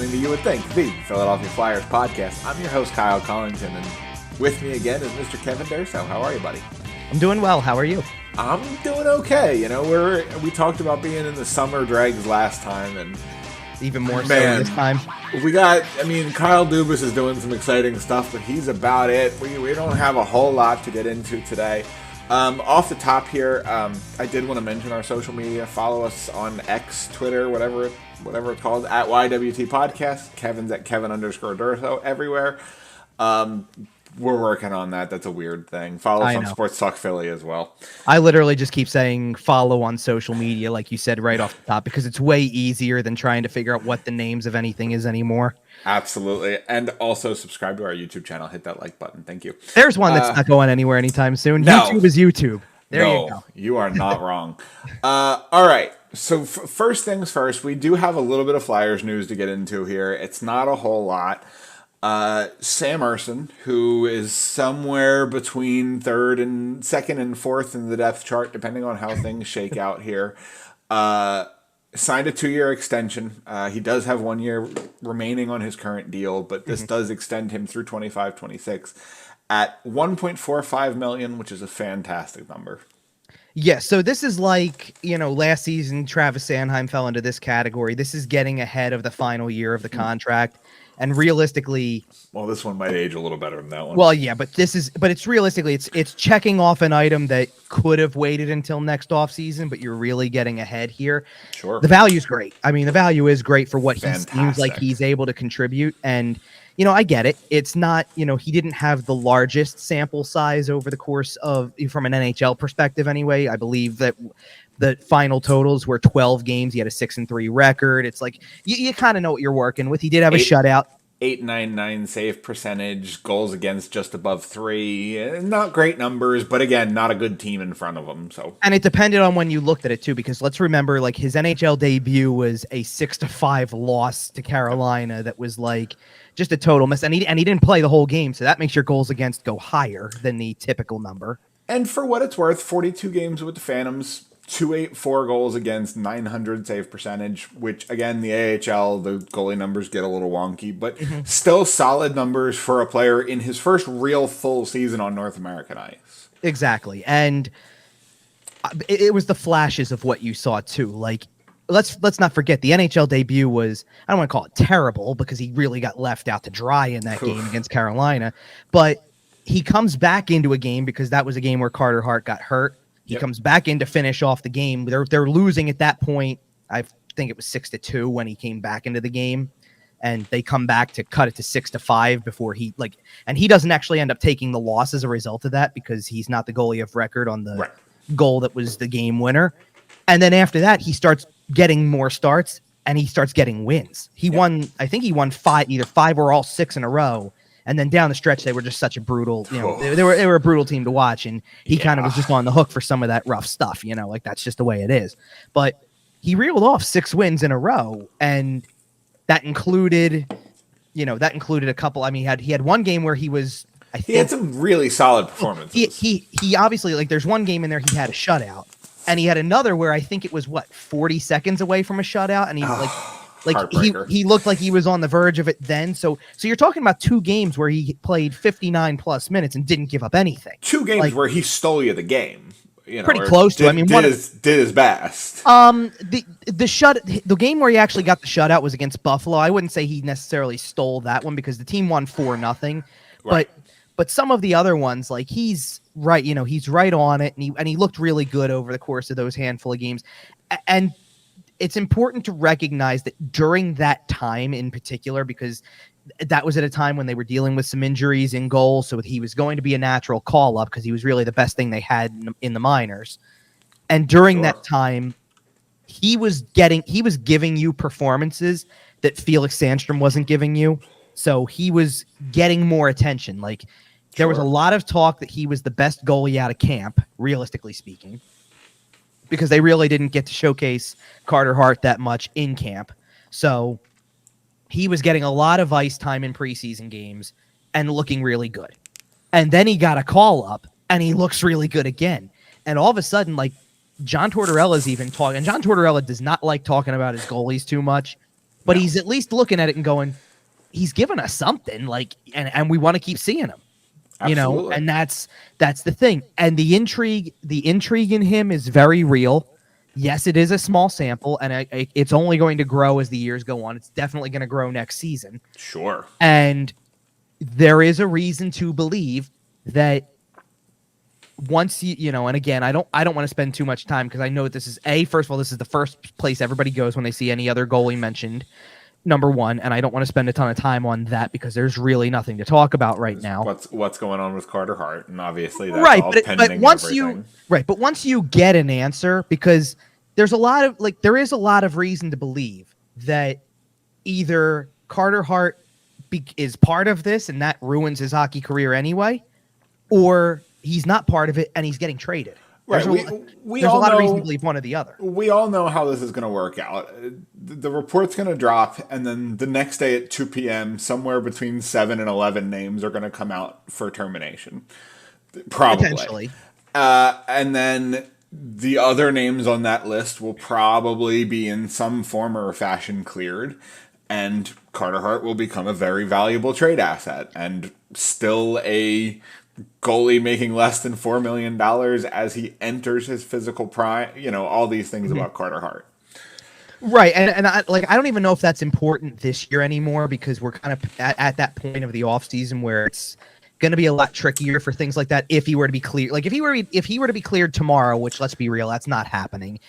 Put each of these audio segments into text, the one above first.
listening to You Would Think, the Philadelphia Flyers podcast. I'm your host, Kyle Collington, and with me again is Mr. Kevin Durso. How are you, buddy? I'm doing well. How are you? I'm doing okay. You know, we talked about being in the summer dregs last time, and even more so this time. Kyle Dubas is doing some exciting stuff, but he's about it. We don't have a whole lot to get into today. Off the top here, I did want to mention our social media. Follow us on X, Twitter, whatever it's called, at YWT Podcast. Kevin's at Kevin_Durso everywhere. We're working on that. That's a weird thing. Follow us on Sports Talk Philly as well. I literally just keep saying follow on social media, like you said right off the top, because it's way easier than trying to figure out what the names of anything is anymore. Absolutely. And also subscribe to our YouTube channel. Hit that like button. Thank you. There's one that's not going anywhere anytime soon. No. YouTube is YouTube. There you go. You are not wrong. All right. So first things first, we do have a little bit of Flyers news to get into here. It's not a whole lot. Sam Ersson, who is somewhere between second and fourth in the depth chart, depending on how things shake out here, signed a 2-year extension. He does have 1 year remaining on his current deal, but this does extend him through 25-26 at $1.45 million, which is a fantastic number. Yeah, so this is like, last season Travis Sanheim fell into this category. This is getting ahead of the final year of the contract. And realistically, well, this one might age a little better than that one. Well, yeah, but it's realistically, it's checking off an item that could have waited until next offseason, but you're really getting ahead here. Sure. The value's great. I mean, the value is great for what he seems like he's able to contribute. And, I get it. It's not, he didn't have the largest sample size over the course of, from an NHL perspective anyway. I believe that the final totals were 12 games. He had a 6-3 record. It's like you kind of know what you're working with. He did have a shutout. 899 save percentage, goals against just above 3. Not great numbers, but again, not a good team in front of him. So, and it depended on when you looked at it too, because let's remember, like his NHL debut was a 6-5 loss to Carolina. That was like just a total miss, and he didn't play the whole game, so that makes your goals against go higher than the typical number. And for what it's worth, 42 games with the Phantoms. 284 goals against, 900 save percentage, which again, the AHL, the goalie numbers get a little wonky, but still solid numbers for a player in his first real full season on North American ice. Exactly. And it was the flashes of what you saw too. Like, let's not forget the NHL debut was, I don't want to call it terrible because he really got left out to dry in that game against Carolina, but he comes back into a game because that was a game where Carter Hart got hurt. He comes back in to finish off the game. They're losing at that point. I think it was 6-2 when he came back into the game, and they come back to cut it to 6-5 before and he doesn't actually end up taking the loss as a result of that because he's not the goalie of record on the goal that was the game winner. And then after that, he starts getting more starts and he starts getting wins. He won 5, either 5 or all 6 in a row. And then down the stretch, they were just such a brutal, they were a brutal team to watch. And he kind of was just on the hook for some of that rough stuff, like that's just the way it is. But he reeled off 6 wins in a row. And that included a couple. I mean, he had one game where he was, he had some really solid performances. He obviously, like, there's one game in there he had a shutout. And he had another where I think it was 40 seconds away from a shutout. And he he looked like he was on the verge of it then. So you're talking about 2 games where he played 59 plus minutes and didn't give up anything. 2 games where he stole you the game. Pretty close to. Did his best. The game where he actually got the shutout was against Buffalo. I wouldn't say he necessarily stole that one because the team won 4-0. Right. But some of the other ones, like he's right. He's right on it, and he looked really good over the course of those handful of games, and it's important to recognize that during that time in particular, because that was at a time when they were dealing with some injuries in goal. So he was going to be a natural call up because he was really the best thing they had in the minors. And during that time, he was giving you performances that Felix Sandstrom wasn't giving you. So he was getting more attention. Like there was a lot of talk that he was the best goalie out of camp, realistically speaking, because they really didn't get to showcase Carter Hart that much in camp. So he was getting a lot of ice time in preseason games and looking really good. And then he got a call up and he looks really good again. And all of a sudden, like John Tortorella's even talking, and John Tortorella does not like talking about his goalies too much, but he's at least looking at it and going, he's given us something, like, and we want to keep seeing him. Absolutely. And that's the thing. And the intrigue in him is very real. Yes, it is a small sample, and it's only going to grow as the years go on. It's definitely going to grow next season. Sure. And there is a reason to believe that once and again, I don't want to spend too much time because I know this is first of all, this is the first place everybody goes when they see any other goalie mentioned. Number one, and I don't want to spend a ton of time on that because there's really nothing to talk about right now. What's going on with Carter Hart, and obviously that's right, all but once you get an answer, because there is a lot of reason to believe that either Carter Hart is part of this and that ruins his hockey career anyway, or he's not part of it and he's getting traded. Right. There's a lot of reason to believe one or the other. We all know how this is going to work out. The report's going to drop, and then the next day at 2 p.m., somewhere between 7 and 11 names are going to come out for termination. Probably. Potentially. And then the other names on that list will probably be in some form or fashion cleared, and Carter Hart will become a very valuable trade asset and still a goalie making less than $4 million as he enters his physical prime, all these things about Carter Hart. Right. And I don't even know if that's important this year anymore because we're kind of at that point of the off season where it's going to be a lot trickier for things like that. If he were to be cleared, like if he were to be cleared tomorrow, which let's be real, that's not happening.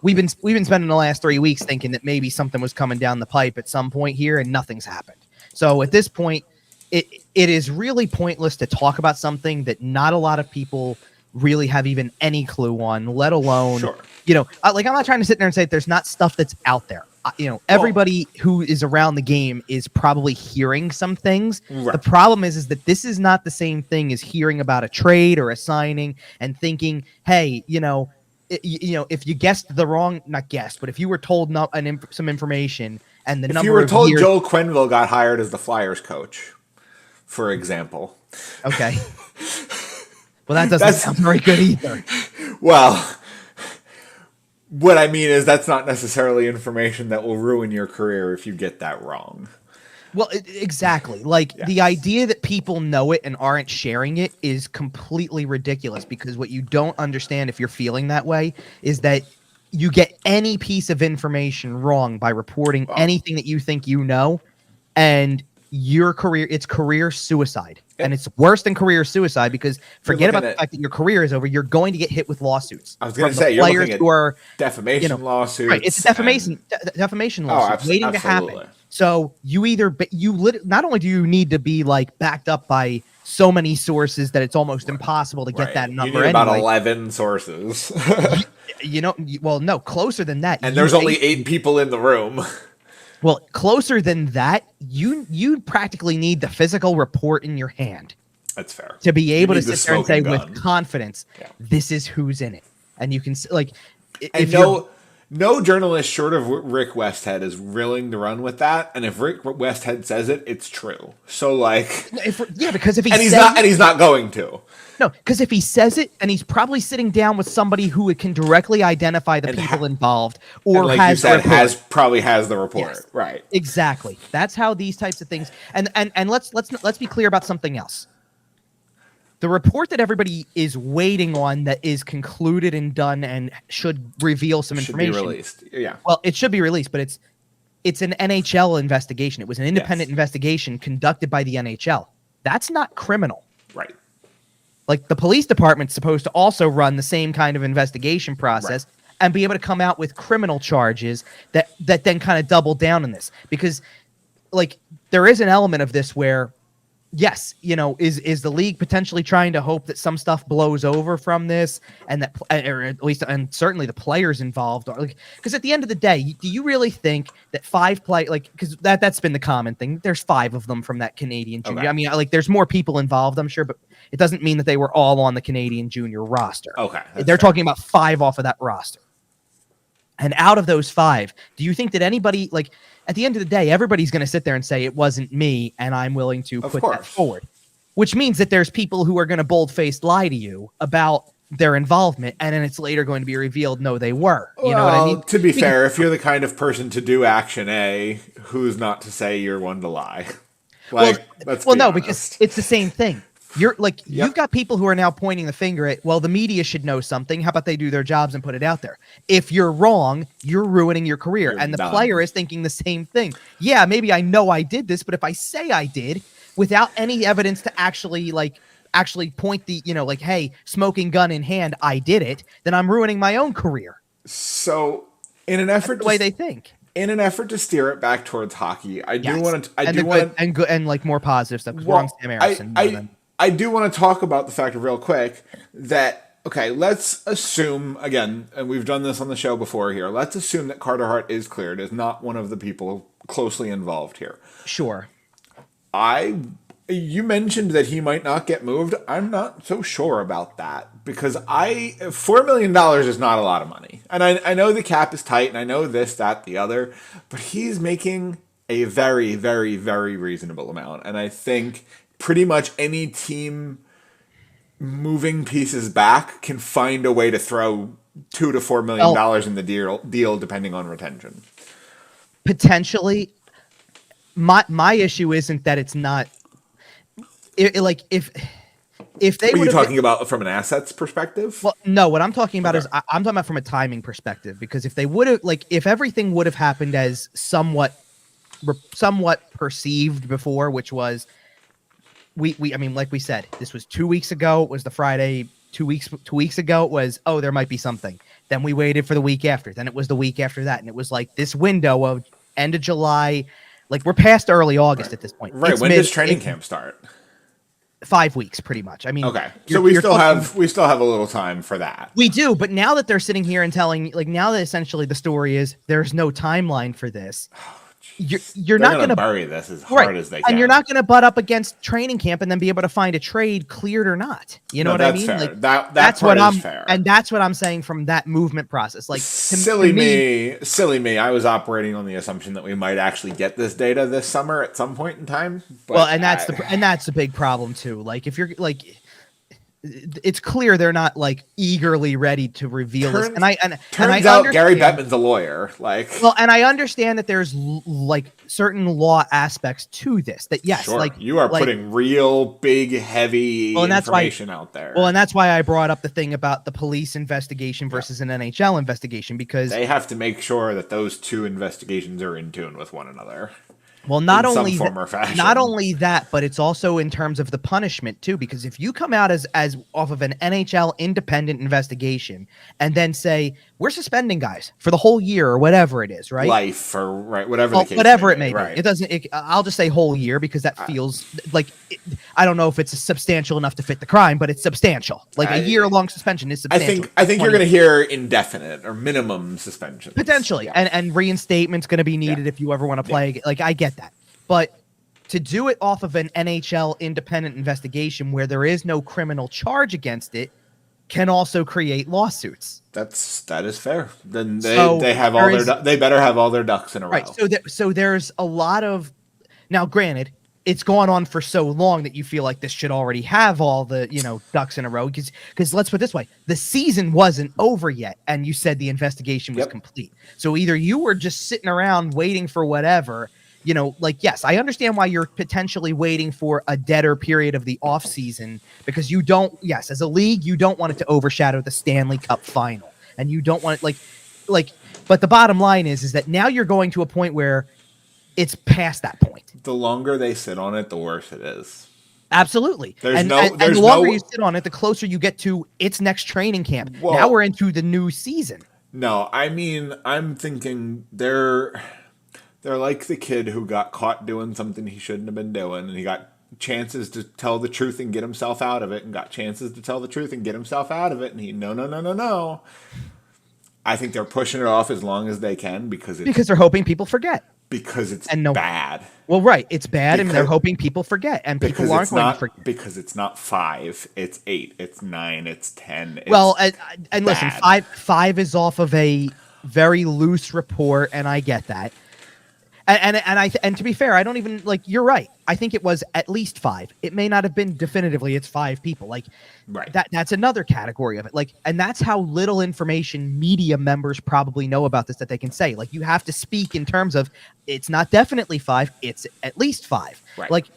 We've been spending the last 3 weeks thinking that maybe something was coming down the pipe at some point here and nothing's happened. So at this point, it is really pointless to talk about something that not a lot of people really have even any clue on, let alone, Sure. I'm not trying to sit there and say that there's not stuff that's out there. Everybody who is around the game is probably hearing some things. Right. The problem is that this is not the same thing as hearing about a trade or a signing and thinking, hey, if you guessed but if you were told some information and the if number you were of told years, Joel Quenneville got hired as the Flyers coach, for example. Okay. Well, that doesn't sound very good either. Well, what I mean is that's not necessarily information that will ruin your career if you get that wrong. Well, exactly. The idea that people know it and aren't sharing it is completely ridiculous because what you don't understand if you're feeling that way is that you get any piece of information wrong by reporting anything that you think you know, and it's career suicide. Yep. And it's worse than career suicide because forget about the fact that your career is over. You're going to get hit with lawsuits. I was going to say, you're looking at defamation lawsuits. Right, it's a defamation lawsuit waiting to happen. So not only do you need to be backed up by so many sources that it's almost impossible to get that number. You need about 11 sources. No, closer than that. And there's only 8 people in the room. Well, closer than that, you practically need the physical report in your hand. That's fair. To be able to sit there and say with confidence, this is who's in it. And you can no journalist short of Rick Westhead is willing to run with that. And if Rick Westhead says it, it's true. So because if he's not going to. No, because if he says it, and he's probably sitting down with somebody who can directly identify the people involved, or has the report. Yes, right? Exactly. That's how these types of things. And let's be clear about something else. The report that everybody is waiting on that is concluded and done and should reveal some information. Should be released. Yeah. Well, it should be released, but it's an NHL investigation. It was an independent investigation conducted by the NHL. That's not criminal. Right. The police department's supposed to also run the same kind of investigation process and be able to come out with criminal charges that then kind of double down on this. Because, there is an element of this where, yes, is the league potentially trying to hope that some stuff blows over from this and that, or at least, and certainly the players involved are because at the end of the day, do you really think that 5 because that's been the common thing. There's 5 of them from that Canadian junior. Okay. I mean, there's more people involved, I'm sure, but it doesn't mean that they were all on the Canadian junior roster. Okay. They're talking about 5 off of that roster. And out of those 5, do you think that anybody, at the end of the day, everybody's going to sit there and say, it wasn't me, and I'm willing to put that forward. Which means that there's people who are going to bold-faced lie to you about their involvement, and then it's later going to be revealed no they were. You know what I mean? To be fair, if you're the kind of person to do action A, who's not to say you're one to lie? Like, no, because it's the same thing. You're like, you've got people who are now pointing the finger at, well, the media should know something. How about they do their jobs and put it out there? If you're wrong, you're ruining your career. And the player is thinking the same thing. Yeah, maybe I know I did this, but if I say I did without any evidence to actually point the, like, hey, smoking gun in hand, I did it, then I'm ruining my own career. So in an effort, the way they think. In an effort to steer it back towards hockey, I do want to, and like more positive stuff because we're on Sam Ersson. I do want to talk about the fact real quick that, okay, let's assume, again, and we've done this on the show before here, let's assume that Carter Hart is cleared, is not one of the people closely involved here. Sure. You mentioned that he might not get moved. I'm not so sure about that because $4 million is not a lot of money. And I know the cap is tight and I know this, that, the other, but he's making a very, very, very reasonable amount. And I think pretty much any team moving pieces back can find a way to throw $2 to $4 million in the deal depending on retention. Potentially, my issue isn't that it's not. If they are you talking about from an assets perspective? Well, no. What I'm talking about is I'm talking about from a timing perspective because if they would have if everything would have happened as somewhat perceived before, which was. I mean, like we said, this was 2 weeks ago. It was the Friday. 2 weeks ago, it was, there might be something. Then we waited for the week after. Then it was the week after that. And it was like this window of end of July. Like we're past early August at this point. Right. When does training camp start? 5 weeks, pretty much. I mean, okay. So we still have a little time for that. We do. But now that they're sitting here and telling, now that essentially the story is there's no timeline for this. You're not going to bury this as hard as they can. And you're not going to butt up against training camp and then be able to find a trade cleared or not. You know what I mean? Fair. Like, that's what I'm fair. And that's what I'm saying from that movement process. Like silly me. I was operating on the assumption that we might actually get this data this summer at some point in time. But that's the big problem too. Like if you're like it's clear they're not like eagerly ready to reveal this. And turns out Gary Bettman's a lawyer. And I understand that there's like certain law aspects to this. That yes, sure. You are putting real big, heavy information out there. Well, and that's why I brought up the thing about the police investigation versus an NHL investigation because they have to make sure that those two investigations are in tune with one another. Well, not only that, but it's also in terms of the punishment too. Because if you come out as off of an NHL independent investigation and then say we're suspending guys for the whole year or whatever it is, right? Life or whatever the case whatever it may be. Right. It doesn't. I'll just say whole year because that feels like I don't know if it's substantial enough to fit the crime, but it's substantial. Like a year-long suspension is substantial. I think you're going to hear indefinite or minimum suspension potentially, and reinstatement's going to be needed if you ever want to play. Like I get that. But to do it off of an NHL independent investigation where there is no criminal charge against it can also create lawsuits. That is fair. Then they have all they better have all their ducks in a row. Right. So there's a lot of now. Granted, it's gone on for so long that you feel like this should already have all the ducks in a row because let's put it this way: the season wasn't over yet, and you said the investigation was complete. So either you were just sitting around waiting for whatever. Yes, I understand why you're potentially waiting for a deader period of the off season because as a league, you don't want it to overshadow the Stanley Cup final and you don't want it but the bottom line is that now you're going to a point where it's past that point. The longer they sit on it, the worse it is. Absolutely. And the longer you sit on it, the closer you get to its next training camp. Well, now we're into the new season. No, I mean, I'm thinking they're like the kid who got caught doing something he shouldn't have been doing, and he got chances to tell the truth and get himself out of it, and got chances to tell the truth and get himself out of it, and he, no. I think they're pushing it off as long as they can because they're hoping people forget. Because it's bad. Well, right. It's bad, and they're hoping people forget, and people aren't going to forget. Because it's not 5, it's 8, it's 9, it's 10. And listen, 5 is off of a very loose report, and I get that. And to be fair, I don't even like. You're right. I think it was at least 5. It may not have been definitively. It's 5 people. Like Right. That's another category of it. Like, and that's how little information media members probably know about this that they can say. Like, you have to speak in terms of it's not definitely 5. It's at least 5. Right. Like,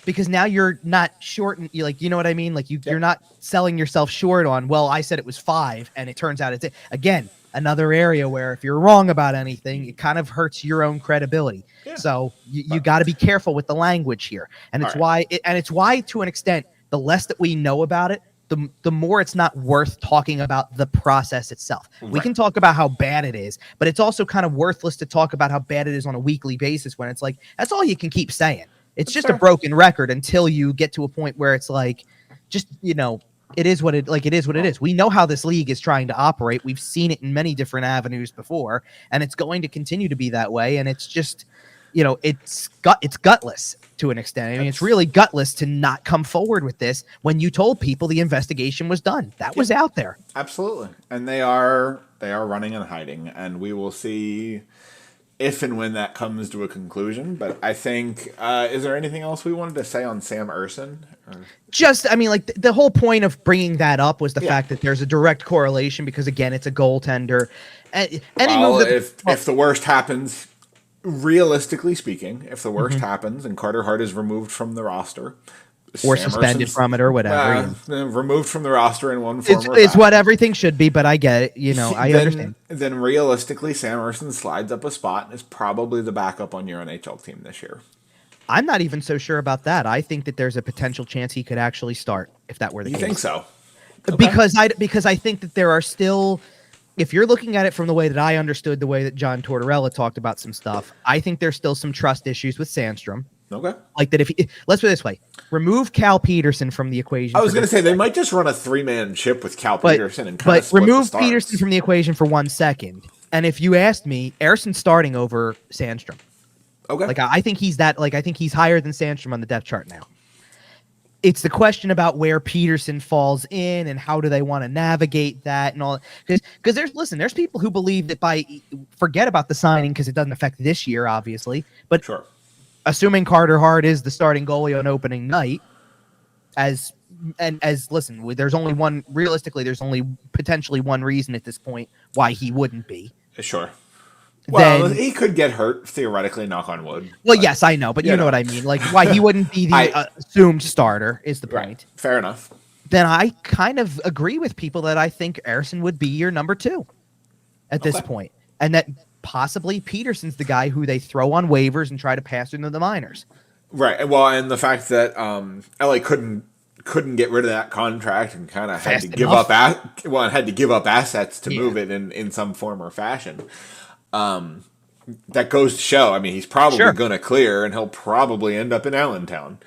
because now you're not short. And you know what I mean? Like you're not selling yourself short on. Well, I said it was 5, and it turns out it's again. Another area where if you're wrong about anything, it kind of hurts your own credibility. Yeah. So you got to be careful with the language here. And it's why to an extent, the less that we know about it, the more it's not worth talking about the process itself. Right. We can talk about how bad it is, but it's also kind of worthless to talk about how bad it is on a weekly basis when it's like, that's all you can keep saying. It's just a broken record until you get to a point where it's like, just, it is what it is. We know how this league is trying to operate. We've seen it in many different avenues before, and it's going to continue to be that way. And it's just, it's gutless to an extent. I mean, it's really gutless to not come forward with this when you told people the investigation was done. That was out there. Absolutely. And they are running and hiding, and we will see if and when that comes to a conclusion. But I think, is there anything else we wanted to say on Sam Ersson? Just, I mean, like the whole point of bringing that up was the fact that there's a direct correlation because, again, it's a goaltender. If the worst happens, realistically speaking, if the worst happens and Carter Hart is removed from the roster, or suspended from it or whatever, removed from the roster in one form it's what everything should be, but I get it. I understand. Then realistically, Sam Ersson slides up a spot and is probably the backup on your NHL team this year. I'm not even so sure about that. I think that there's a potential chance he could actually start if that were the case. You think so? Okay. Because I think that there are still, if you're looking at it from the way that I understood the way that John Tortorella talked about some stuff, I think there's still some trust issues with Sandstrom. Okay. Like that let's put it this way, remove Cal Peterson from the equation. I was going to say they might just run a 3-man ship with Cal Peterson and kind of split remove the Peterson from the equation for 1 second. And if you asked me, Ersson's starting over Sandstrom. Okay. Like I think he's higher than Sandstrom on the depth chart now. It's the question about where Peterson falls in and how do they want to navigate that and all. Because there's people who believe that forget about the signing because it doesn't affect this year, obviously. But sure. Assuming Carter Hart is the starting goalie on opening night, there's only potentially one reason at this point why he wouldn't be. Sure. Well, he could get hurt, theoretically, knock on wood. Well, yes, I know, but you know what I mean. Like, why he wouldn't be the assumed starter is the point. Right. Fair enough. Then I kind of agree with people that I think Ersson would be your number 2 at this point. And that possibly Peterson's the guy who they throw on waivers and try to pass into the minors. Right. Well, and the fact that LA couldn't get rid of that contract and kind of had to give up assets to move it in some form or fashion. That goes to show. I mean, he's probably going to clear, and he'll probably end up in Allentown.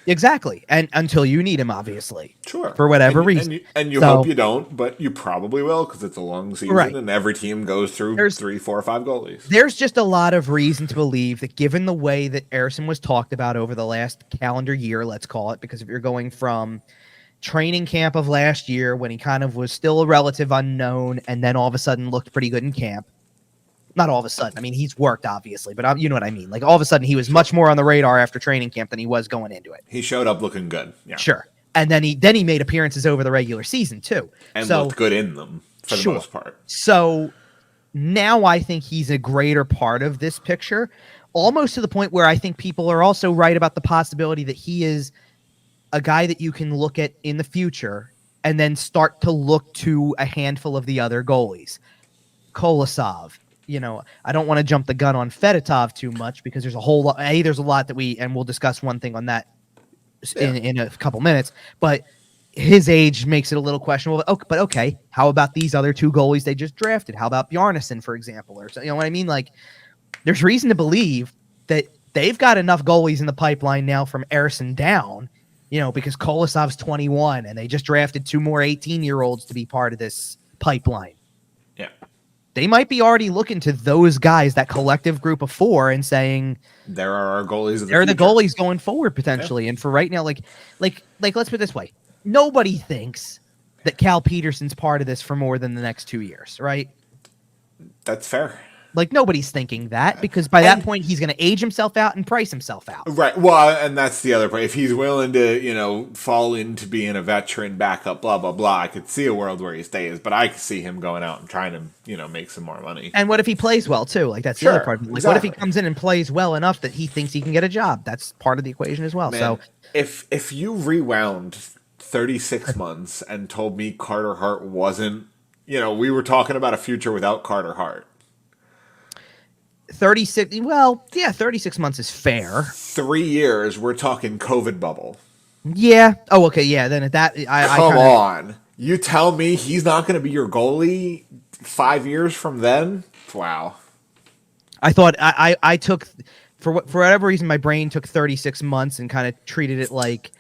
Exactly, and until you need him, obviously, sure, for whatever reason, and you hope you don't, but you probably will because it's a long season, and every team goes through 3, 4, or 5 goalies. There's just a lot of reason to believe that, given the way that Ersson was talked about over the last calendar year, let's call it, because if you're going from training camp of last year when he kind of was still a relative unknown, and then all of a sudden looked pretty good in camp. Not all of a sudden. I mean, he's worked, obviously, but you know what I mean. Like, all of a sudden, he was much more on the radar after training camp than he was going into it. He showed up looking good. Yeah. Sure. And then he made appearances over the regular season, too. And looked good in them, for the most part. So now I think he's a greater part of this picture, almost to the point where I think people are also right about the possibility that he is a guy that you can look at in the future and then start to look to a handful of the other goalies. Kolosov. I don't want to jump the gun on Fedotov too much because there's a whole lot. There's a lot that and we'll discuss one thing on that in a couple minutes. But his age makes it a little questionable. But okay, how about these other 2 goalies they just drafted? How about Bjarnason, for example, or you know what I mean? Like, there's reason to believe that they've got enough goalies in the pipeline now from Ersson down. Because Kolosov's 21 and they just drafted 2 more 18-year-olds to be part of this pipeline. Yeah. They might be already looking to those guys, that collective group of 4, and saying, there are our goalies. They're the goalies going forward potentially. Yeah. And for right now, like, let's put it this way. Nobody thinks that Cal Peterson's part of this for more than the next 2 years, right? That's fair. Like nobody's thinking that because by that point he's going to age himself out and price himself out. Right. Well, and that's the other point. If he's willing to, fall into being a veteran backup, blah, blah, blah, I could see a world where he stays, but I could see him going out and trying to, make some more money. And what if he plays well too? Like that's the other part. Like exactly. What if he comes in and plays well enough that he thinks he can get a job? That's part of the equation as well. Man, so if you rewound 36 months and told me Carter Hart wasn't, we were talking about a future without Carter Hart. 36. Well, yeah, 36 months is fair. 3 years, we're talking COVID bubble. Yeah. Oh, okay. Yeah. Then at that, Come on. You tell me he's not going to be your goalie 5 years from then? Wow. I thought I took, for whatever reason, my brain took 36 months and kind of treated it like,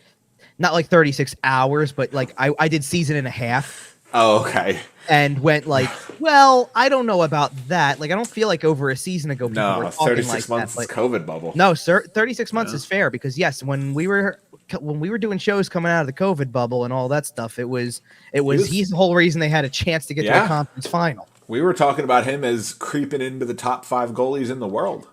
not like 36 hours, but like I did season and a half. Oh, okay. And went like, well, I don't know about that. Like, I don't feel like over a season ago people were talking 36 like months that, is COVID bubble. No, sir, 36 months is fair because yes, when we were doing shows coming out of the COVID bubble and all that stuff, he's the whole reason they had a chance to get to the conference final. We were talking about him as creeping into the top 5 goalies in the world.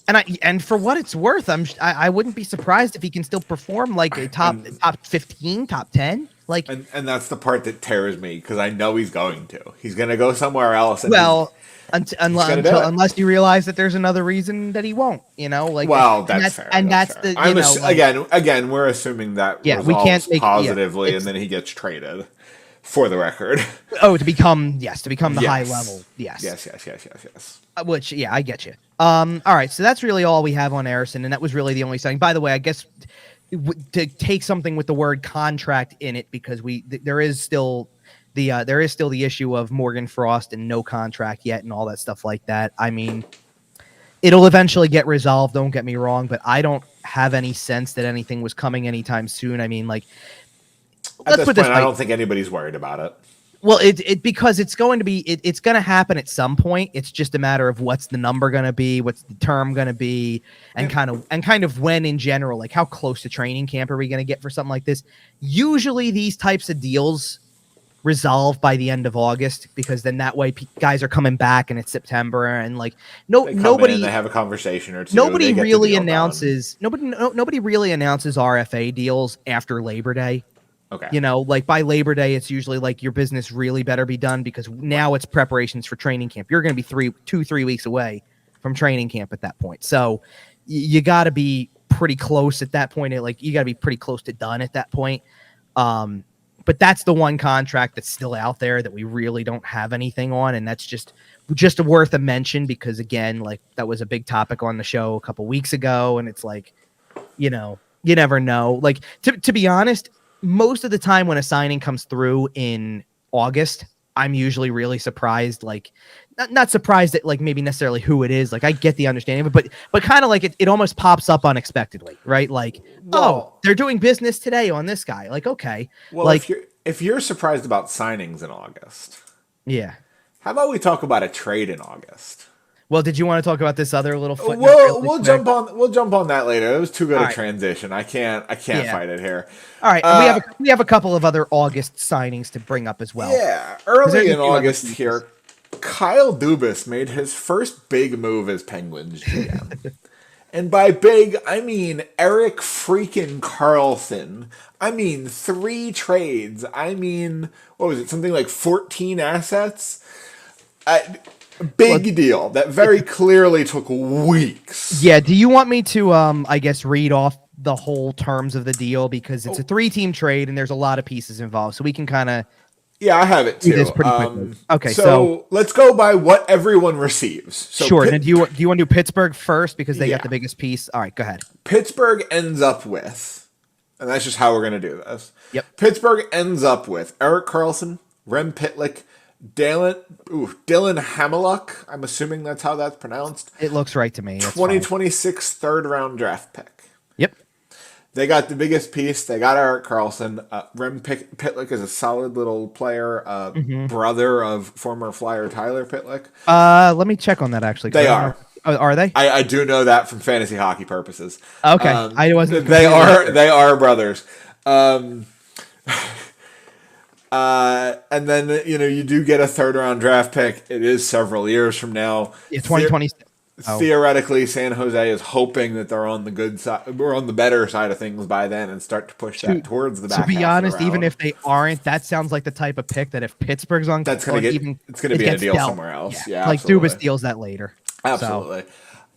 And for what it's worth, I wouldn't be surprised if he can still perform like a top 15, top 10. Like, and that's the part that tears me because I know he's going to. He's going to go somewhere else. And unless you realize that there's another reason that he won't. Like, well, that's fair. And that's fair. the again, we're assuming that resolves we can't make, positively, and then he gets traded. For the record. Oh, to become the high level. Yes. Which, I get you. All right, so that's really all we have on Ersson, and that was really the only signing. By the way, I guess to take something with the word contract in it, because there is still the issue of Morgan Frost and no contract yet and all that stuff like that. I mean, it'll eventually get resolved, don't get me wrong, but I don't have any sense that anything was coming anytime soon. I mean, like, at this point, I don't think anybody's worried about it. Well, because it's going to happen at some point. It's just a matter of what's the number going to be, what's the term going to be, and kind of when in general, like how close to training camp are we going to get for something like this? Usually these types of deals resolve by the end of August because then that way guys are coming back and it's September and like nobody they have a conversation or two. Nobody really announces RFA deals after Labor Day. Okay. Like by Labor Day, it's usually like your business really better be done because now it's preparations for training camp. You're going to be 3 weeks away from training camp at that point. So you got to be pretty close at that point. Like you got to be pretty close to done at that point. But that's the one contract that's still out there that we really don't have anything on. And that's just worth a mention because again, like that was a big topic on the show a couple weeks ago. And it's like, you never know. Like to be honest, most of the time when a signing comes through in August, I'm usually really surprised, like not surprised at like maybe necessarily who it is. Like I get the understanding of it, but kind of like it almost pops up unexpectedly, right? Like, they're doing business today on this guy. Like, okay. Well, like if you're surprised about signings in August, how about we talk about a trade in August? Well, did you want to talk about this other little footnote? We'll jump on that later. It was too good a transition. I can't fight it here. All right, we have a couple of other August signings to bring up as well. Yeah, early in August here, Kyle Dubas made his first big move as Penguins GM. And by big, I mean Erik freaking Karlsson. I mean 3 trades. I mean, what was it? Something like 14 assets? Big deal that very clearly took weeks. Yeah, do you want me to I guess read off the whole terms of the deal because it's a 3-team trade and there's a lot of pieces involved, so we can kind of I have it too. This pretty quickly. Okay, so let's go by what everyone receives. So sure. Now, do you want to do Pittsburgh first because they got the biggest piece? All right, go ahead. Pittsburgh ends up with, and that's just how we're going to do this. Yep. Pittsburgh ends up with Erik Karlsson, Rem Pitlick, Dylan Hamiluk. I'm assuming that's how that's pronounced. It looks right to me. 2026 third-round draft pick. Yep. They got the biggest piece. They got Erik Karlsson. Rem Pitlick is a solid little player, brother of former Flyer Tyler Pitlick. Let me check on that, actually. They are. Are they? I do know that from fantasy hockey purposes. Okay. I wasn't. They are brothers. And then, you do get a third round draft pick. It is several years from now. Yeah, 2026. Theoretically, San Jose is hoping that they're on the good side, or on the better side of things by then, and start to push that towards the back. To be half honest, of the even round. if they aren't, that sounds like the type of pick that if Pittsburgh's on, It's going to be a deal somewhere else. Yeah, like Dubas deals that later. Absolutely.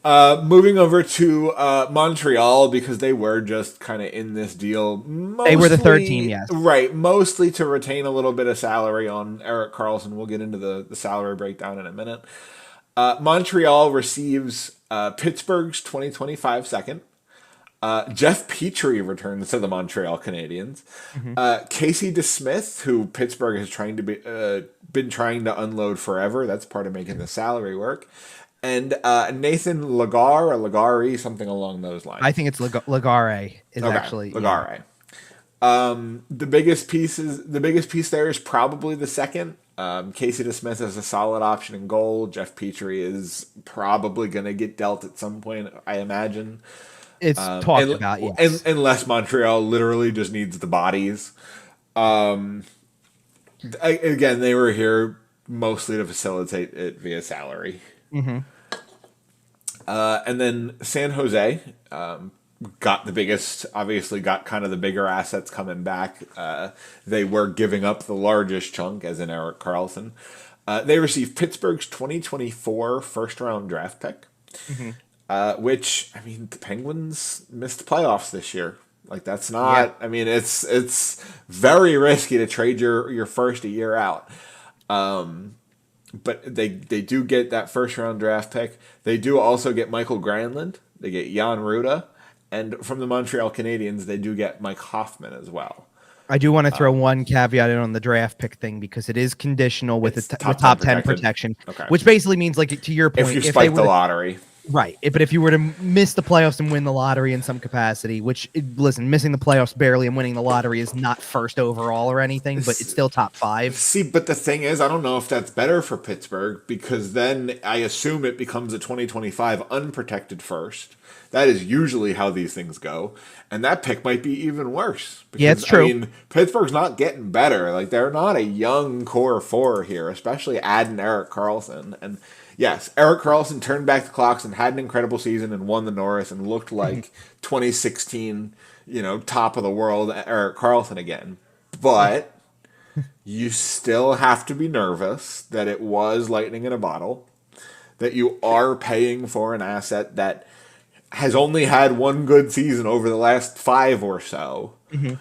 Moving over to Montreal, because they were just kind of in this deal. Mostly, they were the third team, yes. Right, mostly to retain a little bit of salary on Erik Karlsson. We'll get into the salary breakdown in a minute. Montreal receives Pittsburgh's 2025 second. Jeff Petrie returns to the Montreal Canadiens. Casey DeSmith, who Pittsburgh has been trying to unload forever. That's part of making the salary work. And Nathan Lagar or Lagari, something along those lines. I think it's Lagare is actually Lagare. Yeah. The biggest piece there is probably the second. Casey DeSmith is a solid option in goal. Jeff Petrie is probably going to get dealt at some point, I imagine. It's talked about, yes. Unless Montreal literally just needs the bodies. Again, they were here mostly to facilitate it via salary. Mm-hmm. And then San Jose got the biggest, obviously got kind of the bigger assets coming back. They were giving up the largest chunk, as in Erik Karlsson. They received Pittsburgh's 2024 first-round draft pick, which, I mean, the Penguins missed the playoffs this year. Like, that's not, I mean, it's very risky to trade your first a year out. But they do get that first-round draft pick. They do also get Michael Granlund. They get Jan Ruda. And from the Montreal Canadiens, they do get Mike Hoffman as well. I do want to throw one caveat in on the draft pick thing, because it is conditional with the top 10 protection, which basically means, like, to your point, if you spike the lottery. Right. But if you were to miss the playoffs and win the lottery in some capacity, which, listen, missing the playoffs barely and winning the lottery is not first overall or anything, but it's still top 5. See, but the thing is, I don't know if that's better for Pittsburgh, because then I assume it becomes a 2025 unprotected first. That is usually how these things go. And that pick might be even worse. Because, yeah, it's true. I mean, Pittsburgh's not getting better. Like, they're not a young core 4 here, especially adding Erik Karlsson. And yes, Erik Karlsson turned back the clocks and had an incredible season and won the Norris and looked like 2016, top of the world Erik Karlsson again. But you still have to be nervous that it was lightning in a bottle, that you are paying for an asset that has only had one good season over the last 5 or so. Man,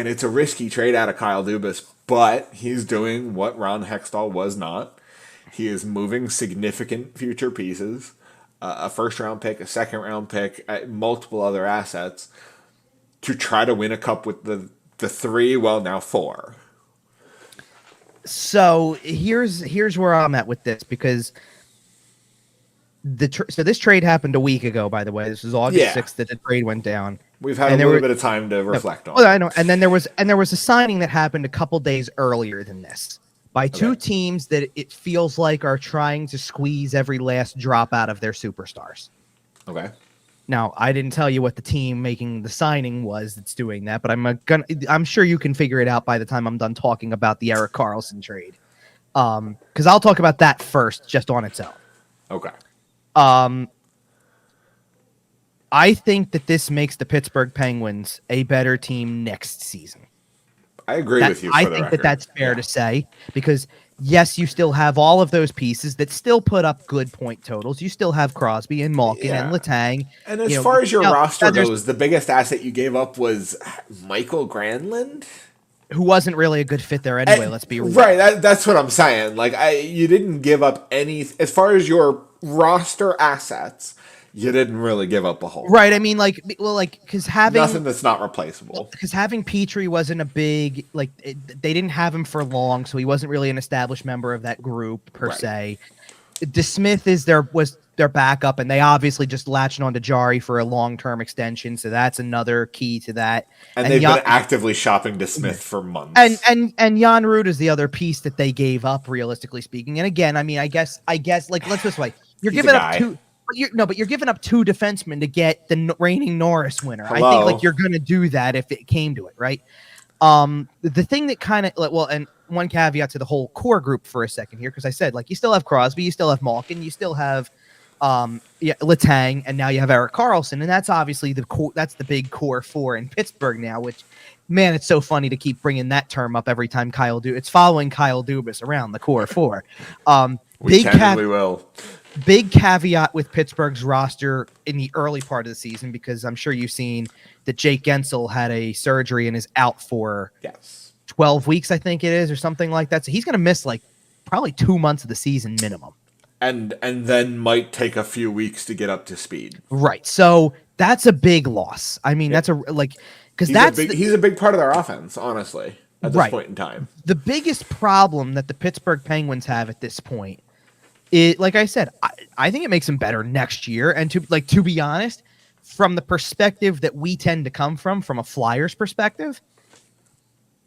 it's a risky trade out of Kyle Dubas, but he's doing what Ron Hextall was not. He is moving significant future pieces, a first-round pick, a second-round pick, multiple other assets, to try to win a cup with the 3, well, now 4. So here's where I'm at with this, because so this trade happened a week ago, by the way. This is August 6th that the trade went down. We've had a little bit of time to reflect on it. I know. And then there was a signing that happened a couple days earlier than this by two teams that it feels like are trying to squeeze every last drop out of their superstars. Okay. Now, I didn't tell you what the team making the signing was that's doing that, but I'm sure you can figure it out by the time I'm done talking about the Erik Karlsson trade. Because I'll talk about that first, just on its own. Okay. I think that this makes the Pittsburgh Penguins a better team next season. I agree with you. I think that's fair to say, because yes, you still have all of those pieces that still put up good point totals. You still have Crosby and Malkin and Letang. And as far as your roster goes, the biggest asset you gave up was Michael Granlund, who wasn't really a good fit there anyway. Let's be real. Right. That's what I'm saying. Like, you didn't give up any, as far as your roster assets. You didn't really give up a whole lot. Right. I mean, because having nothing that's not replaceable. Because having Petrie wasn't a big, they didn't have him for long, so he wasn't really an established member of that group per se. DeSmith was their backup, and they obviously just latched on to Jari for a long-term extension, so that's another key to that. And they've been actively shopping DeSmith for months. And Jan Ruud is the other piece that they gave up, realistically speaking. And again, I mean, I guess, let's put this way: you're giving up two. But you're giving up 2 defensemen to get the reigning Norris winner. Hello? I think you're going to do that if it came to it, right? The thing that kind of well, and one caveat to the whole core group for a second here, because I said like you still have Crosby, you still have Malkin, you still have Letang, and now you have Erik Karlsson, and that's obviously the core. That's the big core four in Pittsburgh now. Which, man, it's so funny to keep bringing that term up every time it's following Kyle Dubas around the core four. We will. Big caveat with Pittsburgh's roster in the early part of the season, because I'm sure you've seen that Jake Gensel had a surgery and is out for 12 weeks, I think it is, or something like that. So he's going to miss like probably 2 months of the season minimum. And then might take a few weeks to get up to speed. Right. So that's a big loss. I mean, that's because he's a big part of their offense, honestly, at this point in time. The biggest problem that the Pittsburgh Penguins have at this point is, like I said, I think it makes them better next year. And to be honest, from the perspective that we tend to come from a Flyers perspective,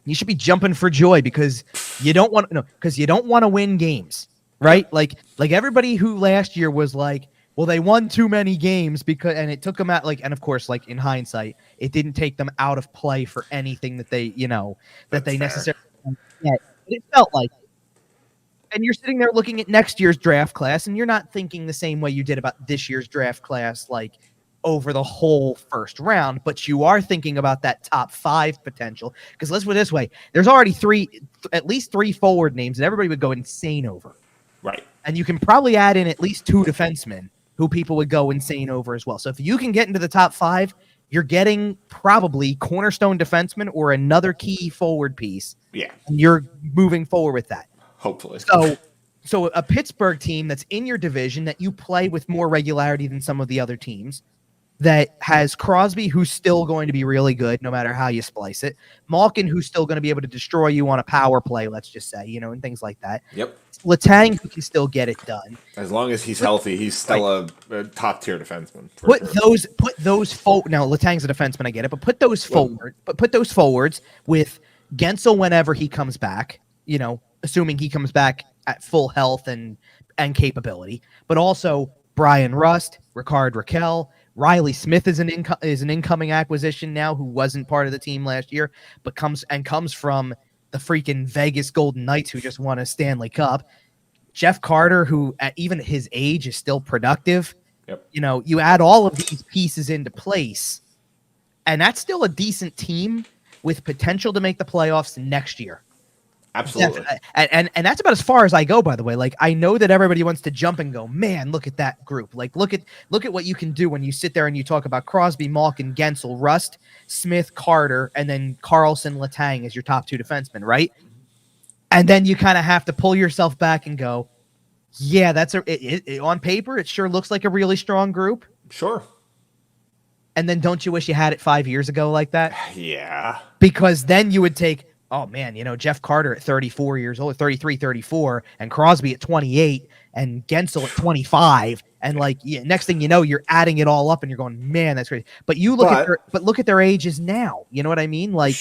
you should be jumping for joy because you don't want to win games, right? Like everybody who last year was like, well, they won too many games and it took them out, and of course, like in hindsight, it didn't take them out of play for anything that they, necessarily get. It felt like, and you're sitting there looking at next year's draft class, and you're not thinking the same way you did about this year's draft class, like over the whole first round, but you are thinking about that top 5 potential. Because let's put it this way, there's already at least three forward names that everybody would go insane over. Right. And you can probably add in at least 2 defensemen who people would go insane over as well. So if you can get into the top 5, you're getting probably cornerstone defenseman or another key forward piece. Yeah. And you're moving forward with that. Hopefully. So a Pittsburgh team that's in your division that you play with more regularity than some of the other teams, that has Crosby, who's still going to be really good no matter how you splice it. Malkin, who's still going to be able to destroy you on a power play, let's just say, and things like that. Yep. Letang, who can still get it done. As long as he's healthy, he's still a top-tier defenseman. Put those forward. Now, Letang's a defenseman, I get it, but put those forward. But put those forwards with Gensel whenever he comes back, assuming he comes back at full health and capability. But also Brian Rust, Ricard Raquel, Riley Smith is an incoming acquisition now, who wasn't part of the team last year, but comes from the freaking Vegas Golden Knights, who just won a Stanley Cup. Jeff Carter, who at even his age is still productive. Yep. You add all of these pieces into place, and that's still a decent team with potential to make the playoffs next year. Absolutely. And that's about as far as I go, by the way. Like, I know that everybody wants to jump and go, man, look at that group. Like, look at what you can do when you sit there and you talk about Crosby, Malkin, Gensel, Rust, Smith, Carter, and then Karlsson, Letang as your top 2 defensemen, right? And then you kind of have to pull yourself back and go, yeah, that's on paper, it sure looks like a really strong group. Sure. And then don't you wish you had it 5 years ago like that? Yeah. Because then you would take, oh man, Jeff Carter at 34 years old, 33, 34, and Crosby at 28, and Gensel at 25, and next thing you know, you're adding it all up, and you're going, man, that's crazy. But look at their ages now. You know what I mean? Like,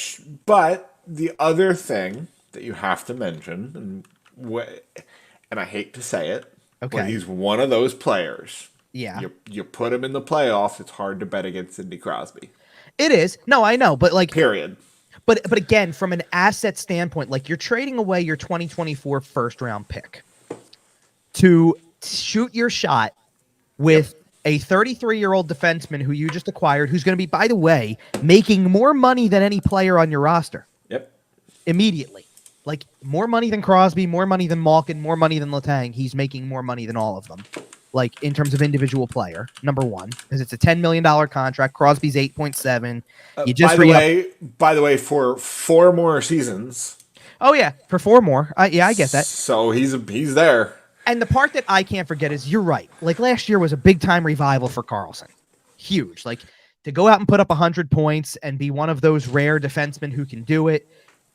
but the other thing that you have to mention, and I hate to say it, but he's one of those players. Yeah, you put him in the playoffs, it's hard to bet against Sidney Crosby. It is. No, I know, but period. But again, from an asset standpoint, you're trading away your 2024 first round pick to shoot your shot with a 33-year-old defenseman who you just acquired, who's going to be, by the way, making more money than any player on your roster. Yep. Immediately. More money than Crosby, more money than Malkin, more money than Letang. He's making more money than all of them. In terms of individual player, number one, because it's a $10 million contract. Crosby's 8.7. You just by the way, for 4 more seasons. Oh yeah, for 4 more. I get that. So he's there. And the part that I can't forget is you're right. Last year was a big time revival for Karlsson. Huge. To go out and put up 100 points and be one of those rare defensemen who can do it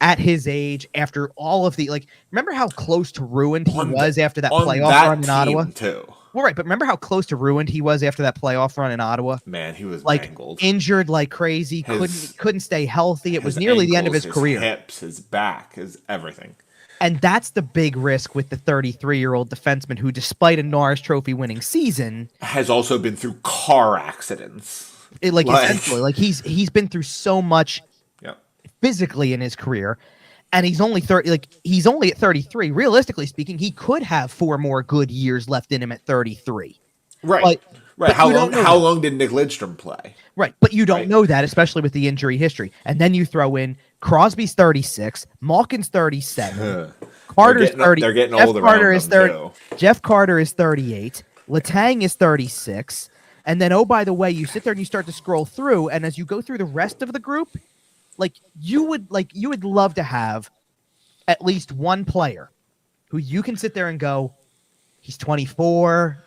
at his age after all of the remember how close to ruined he was after that playoff run in Ottawa? Too. Well, right, but remember how close to ruined he was after that playoff run in Ottawa? Man, he was mangled. Injured like crazy, couldn't stay healthy. It was nearly the end of his career. His hips, his back, his everything. And that's the big risk with the 33-year-old defenseman who, despite a Norris Trophy winning season, has also been through car accidents. Essentially, he's been through so much physically in his career. And he's only 30, like he's only at 33. Realistically speaking, he could have 4 more good years left in him at 33. Right. Right. How long did Nick Lidstrom play? Right. But you don't know that, especially with the injury history. And then you throw in Crosby's 36, Malkin's 37, Carter's 30. They're getting old around them too. Jeff Carter is 38, Letang is 36. And then, oh, by the way, you sit there and you start to scroll through, and as you go through the rest of the group, you would love to have at least one player who you can sit there and go, he's 24,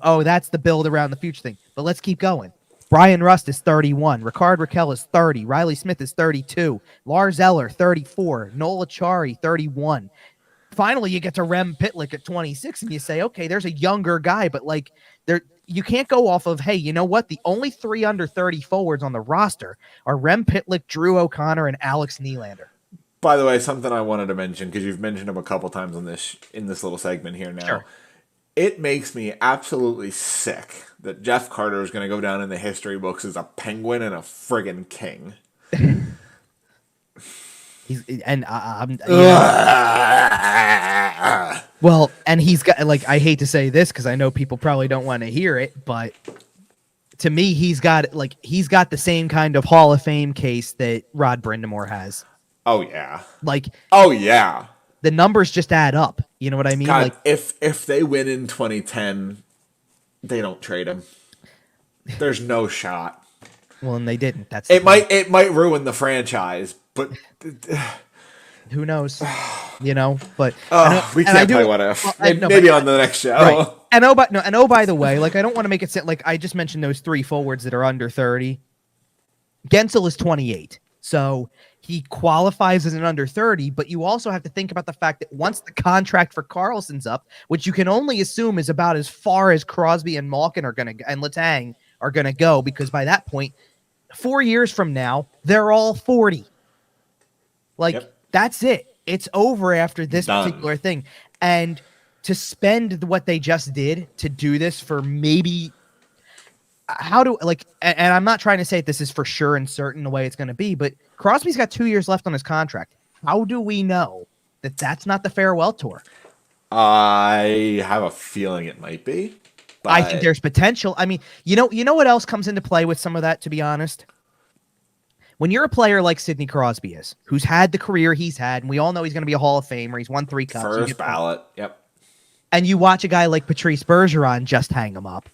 oh, that's the build around the future thing. But let's keep going. Brian Rust is 31. Ricard Raquel is 30. Riley Smith is 32. Lars Eller, 34. Noel Achari, 31. Finally, you get to Rem Pitlick at 26, and you say, okay, there's a younger guy, but you can't go off of, hey, you know what? The only 3 under 30 forwards on the roster are Rem Pitlick, Drew O'Connor, and Alex Nylander. By the way, something I wanted to mention, because you've mentioned him a couple times in this little segment here now. Sure. It makes me absolutely sick that Jeff Carter is going to go down in the history books as a Penguin and a friggin' king. Well, and he's got, I hate to say this because I know people probably don't want to hear it, but to me, he's got the same kind of Hall of Fame case that Rod Brindamore has. Oh yeah. Oh yeah. The numbers just add up. You know what I mean? God, if they win in 2010, they don't trade him. There's no shot. Well, and they didn't. It might ruin the franchise, but who knows? But we can't play what if. Maybe on the next show. Right. And by the way, I don't want to make it sound like I just mentioned those 3 forwards that are under 30. Gensel is 28, so he qualifies as an under 30. But you also have to think about the fact that once the contract for Karlsson's up, which you can only assume is about as far as Crosby and Malkin and Letang are gonna go, because by that point, 4 years from now, they're all 40. That's it. It's over after this particular thing. And to spend what they just did to do this for maybe and I'm not trying to say this is for sure and certain the way it's going to be, but Crosby's got 2 years left on his contract. How do we know that that's not the farewell tour? I have a feeling it might be. But I think there's potential. I mean, you know what else comes into play with some of that, to be honest? When you're a player like Sidney Crosby is, who's had the career he's had, and we all know he's going to be a Hall of Famer, he's won 3 cups. First ballot, yep. And you watch a guy like Patrice Bergeron just hang him up,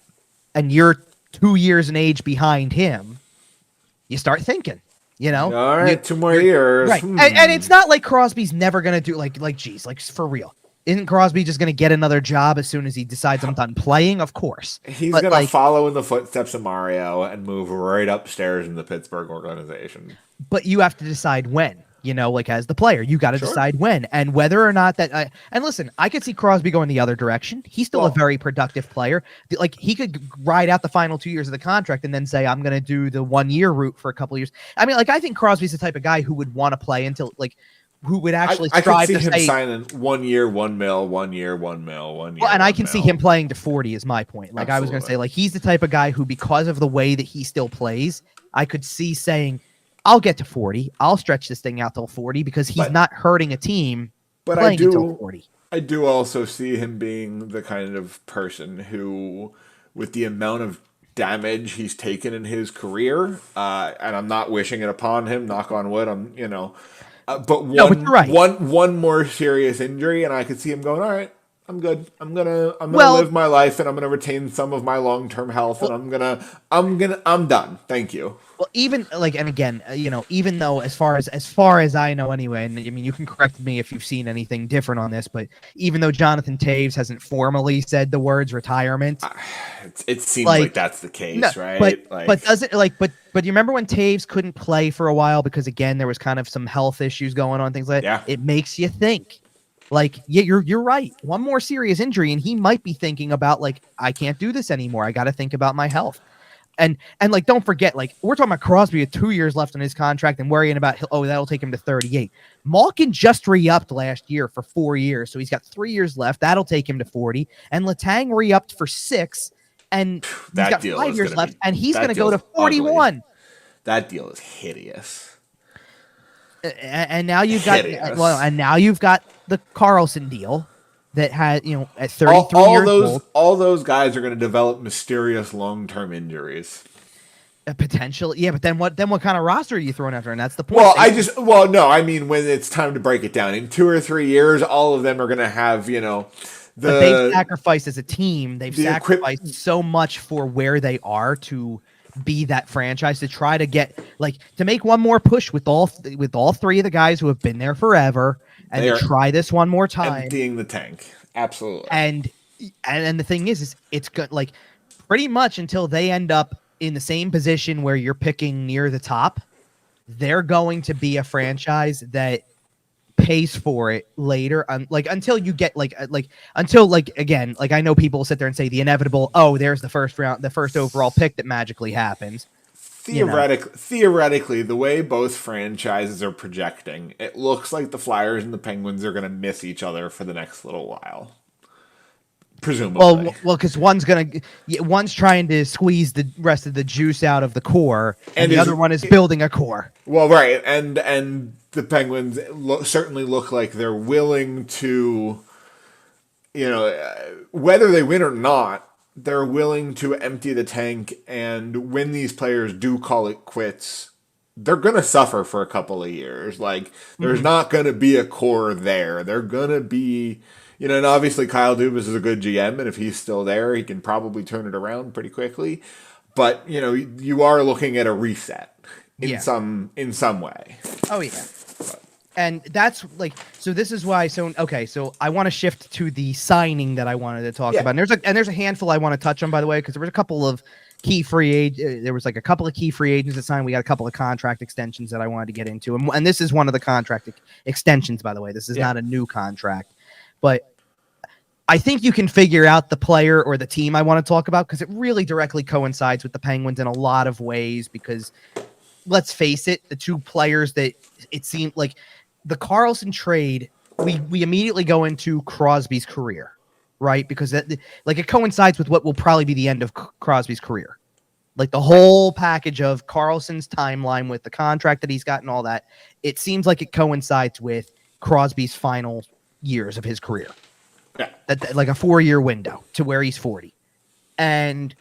and you're 2 years in age behind him, you start thinking, All right, 2 more years. Right. And it's not like Crosby's never going to do, geez, for real. Isn't Crosby just going to get another job as soon as he decides I'm done playing? Of course. He's going to follow in the footsteps of Mario and move right upstairs in the Pittsburgh organization. But you have to decide when, as the player. You got to decide when and whether or not that. And listen, I could see Crosby going the other direction. He's still a very productive player. He could ride out the final 2 years of the contract and then say, I'm going to do the 1 year route for a couple of years. I mean, I think Crosby's the type of guy who would want to play until who would actually strive I could see to him signing 1 year, $1 million, 1 year, $1 million, 1 year. Well, and I can see him playing to 40 is my point. Absolutely. I was going to say, he's the type of guy who, because of the way that he still plays, I could see saying, I'll get to 40. I'll stretch this thing out till 40 because he's not hurting a team playing until 40. I do also see him being the kind of person who, with the amount of damage he's taken in his career, and I'm not wishing it upon him, knock on wood, but one more serious injury, and I could see him going, all right, I'm good. I'm gonna live my life, and I'm gonna retain some of my long-term health, and I'm done. Thank you. Well, even and again, even though as far as I know anyway, and I mean, you can correct me if you've seen anything different on this, but even though Jonathan Toews hasn't formally said the words retirement, it seems like that's the case, right? But does it But you remember when Toews couldn't play for a while because, again, there was kind of some health issues going on, things like that? Yeah. It makes you think. You're right. One more serious injury, and he might be thinking about, I can't do this anymore. I got to think about my health. And don't forget, we're talking about Crosby with 2 years left on his contract and worrying about, that'll take him to 38. Malkin just re-upped last year for 4 years, so he's got 3 years left. That'll take him to 40. And Letang re-upped for 6. And he's got 5 years left, and he's going to go to 41. Ugly. That deal is hideous. And now you've got the Karlsson deal that had, at 33 years old. All those guys are going to develop mysterious long-term injuries. Potential, yeah, but then what kind of roster are you throwing after? And that's the point. I mean, when it's time to break it down in 2 or 3 years, all of them are going to have, but they've sacrificed as a team. They've sacrificed so much for where they are to be that franchise, to try to get to make one more push with all three of the guys who have been there forever, and to try this one more time, emptying the tank. Absolutely. And the thing is it's good, pretty much until they end up in the same position where you're picking near the top, they're going to be a franchise that pays for it later. Until you get again, I know people sit there and say the inevitable, there's the first overall pick that magically happens. Theoretically, the way both franchises are projecting, it looks like the Flyers and the Penguins are going to miss each other for the next little while. Presumably. Well, because one's trying to squeeze the rest of the juice out of the core, and the other one is building a core. Well, right, and the Penguins certainly look like they're willing to, whether they win or not, they're willing to empty the tank, and when these players do call it quits, they're going to suffer for a couple of years. There's not going to be a core there. They're going to be... and obviously Kyle Dubas is a good GM, and if he's still there, he can probably turn it around pretty quickly. But, you are looking at a reset in some way. Oh, yeah. And that's so this is why. So I want to shift to the signing that I wanted to talk about. And there's a handful I want to touch on, by the way, because there was a couple of key free agents. There was a couple of key free agents that signed. We got a couple of contract extensions that I wanted to get into. And this is one of the contract extensions, by the way. This is not a new contract. But I think you can figure out the player or the team I want to talk about, because it really directly coincides with the Penguins in a lot of ways. Because let's face it, the two players that it seemed like the Karlsson trade, we immediately go into Crosby's career, right? Because it coincides with what will probably be the end of Crosby's career. The whole package of Karlsson's timeline with the contract that he's got and all that, it seems like it coincides with Crosby's final years of his career. Yeah. A 4-year window to where he's 40. And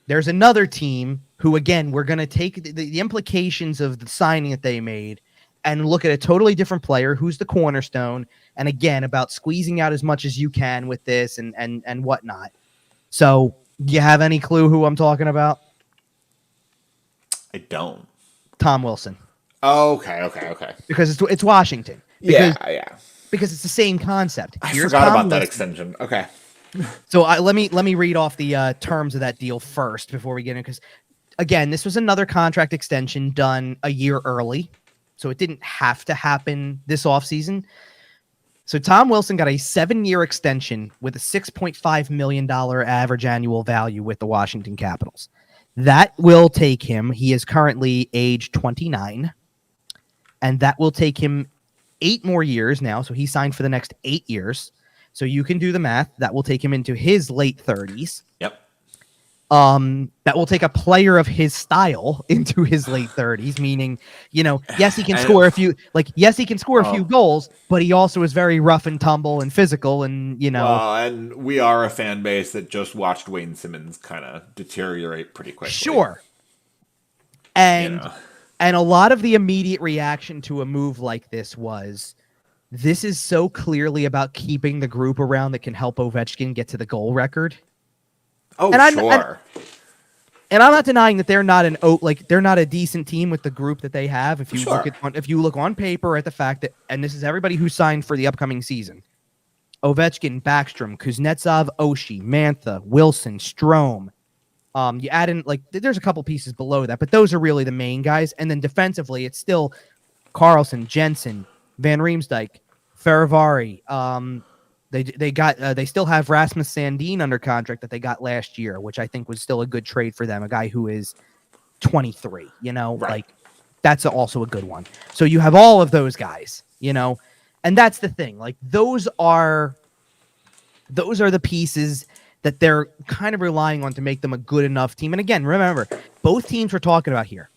there's another team who, again, we're going to take the implications of the signing that they made and look at a totally different player who's the cornerstone. And again, about squeezing out as much as you can with this and whatnot. So do you have any clue who I'm talking about? I don't. Tom Wilson. Oh, okay. Because it's Washington. Yeah. Because it's the same concept. I forgot about that extension. Okay. So let me read off the terms of that deal first before we get in, because again, this was another contract extension done a year early, so it didn't have to happen this offseason. So Tom Wilson got a 7-year extension with a $6.5 million average annual value with the Washington Capitals. That will take him, he is currently age 29, and that will take him 8 more years now. So he signed for the next 8 years. So you can do the math. That will take him into his late 30s. Yep. That will take a player of his style into his late 30s, meaning, yes, he can score a few, few goals, but he also is very rough and tumble and physical and, Well, and we are a fan base that just watched Wayne Simmons kind of deteriorate pretty quickly. Sure. And a lot of the immediate reaction to a move like this is so clearly about keeping the group around that can help Ovechkin get to the goal record. Oh, sure. And I'm not denying that they're not they're not a decent team with the group that they have. If you look on paper at the fact that, and this is everybody who signed for the upcoming season: Ovechkin, Backstrom, Kuznetsov, Oshie, Mantha, Wilson, Strome. You add in there's a couple pieces below that, but those are really the main guys. And then defensively, it's still Karlsson, Jensen, Van Riemsdyk, Faravari. They still have Rasmus Sandin under contract that they got last year, which I think was still a good trade for them. A guy who is 23, right. That's also a good one. So you have all of those guys, and that's the thing. Those are the pieces that they're kind of relying on to make them a good enough team. And again, remember, both teams we're talking about here,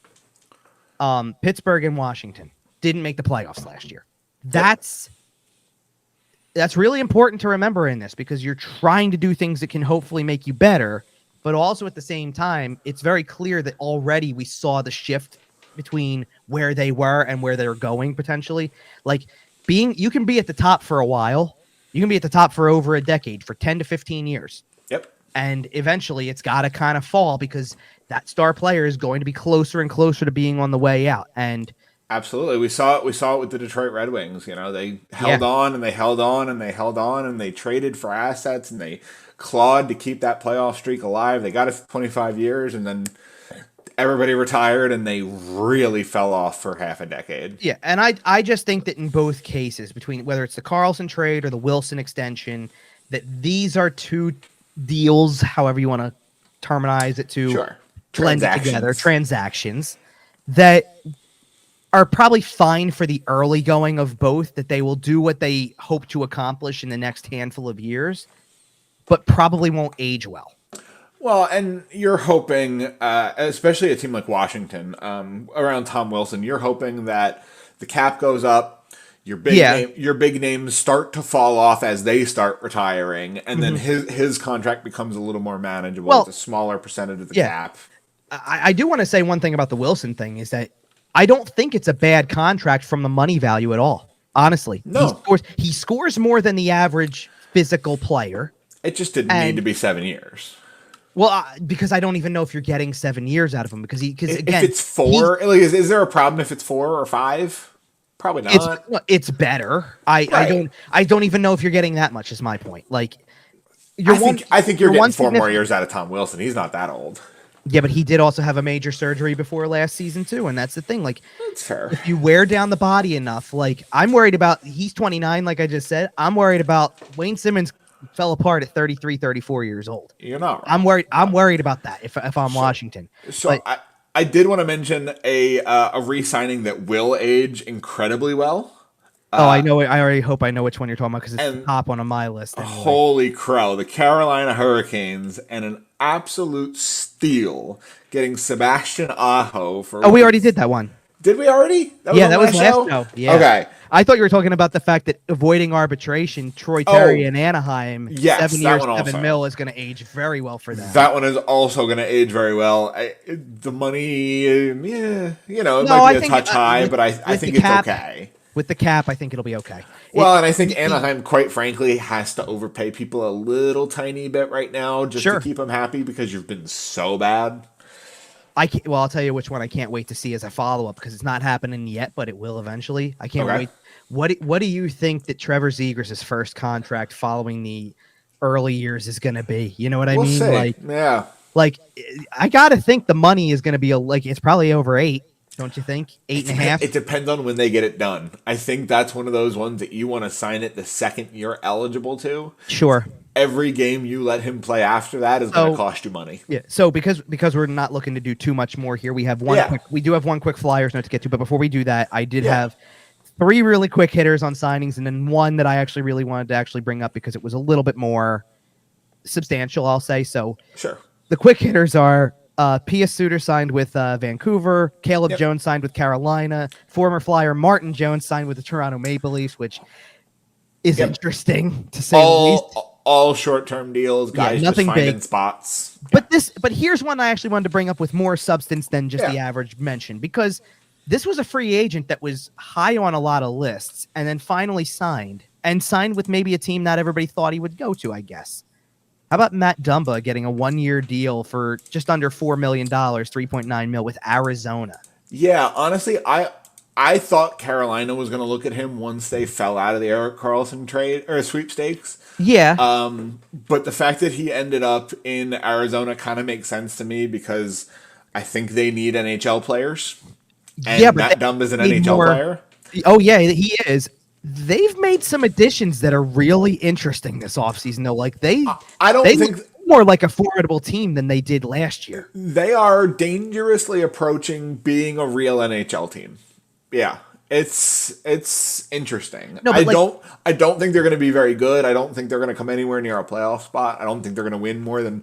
Pittsburgh and Washington, didn't make the playoffs last year. That's really important to remember in this, because you're trying to do things that can hopefully make you better, but also at the same time, it's very clear that already we saw the shift between where they were and where they're going potentially. Like you can be at the top for a while. You can be at the top for over a decade, for 10 to 15 years. Yep. And eventually it's got to kind of fall, because that star player is going to be closer and closer to being on the way out. And absolutely, we saw it with the Detroit Red Wings. You know, they held on and they held on and they held on, and they traded for assets and they clawed to keep that playoff streak alive. They got it for 25 years, and then everybody retired and they really fell off for half a decade. Yeah, and I just think that in both cases, between whether it's the Karlsson trade or the Wilson extension, that these are two deals, however you want to terminize it, to blend it together, transactions that are probably fine for the early going of both, that they will do what they hope to accomplish in the next handful of years, but probably won't age well. Well, and you're hoping, especially a team like Washington, around Tom Wilson, you're hoping that the cap goes up, your big names start to fall off as they start retiring, and then his contract becomes a little more manageable with a smaller percentage of the cap. I do want to say one thing about the Wilson thing, is that I don't think it's a bad contract from the money value at all. Honestly, no. He scores more than the average physical player. It just didn't need to be 7 years. Well, because I don't even know if you're getting 7 years out of him, because again, if it's 4, is there a problem if it's 4 or 5? Probably not. It's better. I don't even know if you're getting that much. Is my point. Like, I think you're getting 4 more years out of Tom Wilson. He's not that old. Yeah, but he did also have a major surgery before last season too, and that's the thing. Like, that's fair. If you wear down the body enough, like I'm worried about. He's 29, like I just said. I'm worried about Wayne Simmons. Fell apart at 33, 34 years old. You're not wrong. I'm worried about that if I'm Washington. So I did want to mention a re-signing that will age incredibly well. I know. I already hope I know which one you're talking about, because it's the top one on my list. Anyway. Holy crow. The Carolina Hurricanes, and an absolute steal, getting Sebastian Aho for... we already did that one. Did we already? That was last show. Yeah. Okay. I thought you were talking about the fact that avoiding arbitration, Troy Terry in Anaheim, 7 years, $7 million is going to age very well for them. That one is also going to age very well. The money, it might be a touch high, but I think it's okay. With the cap, I think it'll be okay. Well, and I think Anaheim, quite frankly, has to overpay people a little tiny bit right now just to keep them happy, because you've been so bad. I'll tell you which one I can't wait to see as a follow-up, because it's not happening yet, but it will eventually. I can't wait. What do you think that Trevor Zegras' first contract following the early years is going to be? You know what I mean? See. Like, I got to think the money is going to be it's probably over 8, don't you think? 8.5? It depends on when they get it done. I think that's one of those ones that you want to sign it the second you're eligible to. Sure. Every game you let him play after that is going to cost you money. Yeah. So because we're not looking to do too much more here, we have we do have one quick Flyers note to get to. But before we do that, I did have 3 really quick hitters on signings, and then one that I actually really wanted to actually bring up because it was a little bit more substantial, I'll say. So sure. The quick hitters are P.S. Suter signed with Vancouver, Caleb Jones signed with Carolina, former Flyer Martin Jones signed with the Toronto Maple Leafs, which is interesting to say the least. All short-term deals, guys, nothing just finding big spots. But here's one I actually wanted to bring up with more substance than just the average mention, because this was a free agent that was high on a lot of lists and then finally signed with maybe a team not everybody thought he would go to, I guess. How about Matt Dumba getting a 1-year deal for just under $4 million, $3.9 million with Arizona? Yeah, honestly, I thought Carolina was going to look at him once they fell out of the Erik Karlsson trade or sweepstakes. Yeah. But the fact that he ended up in Arizona kind of makes sense to me, because I think they need NHL players. And Matt Dumba's an NHL player. Oh, yeah, he is. They've made some additions that are really interesting this offseason, though. Like they think look more like a formidable team than they did last year. They are dangerously approaching being a real NHL team. Yeah, it's interesting. No, I don't think they're going to be very good. I don't think they're going to come anywhere near a playoff spot. I don't think they're going to win more than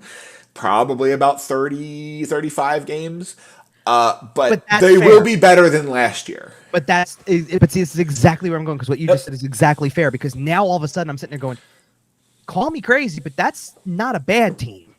probably about 30, 35 games. But they will be better than last year. But this is exactly where I'm going, because what you just said is exactly fair. Because now all of a sudden I'm sitting there going, call me crazy, but that's not a bad team.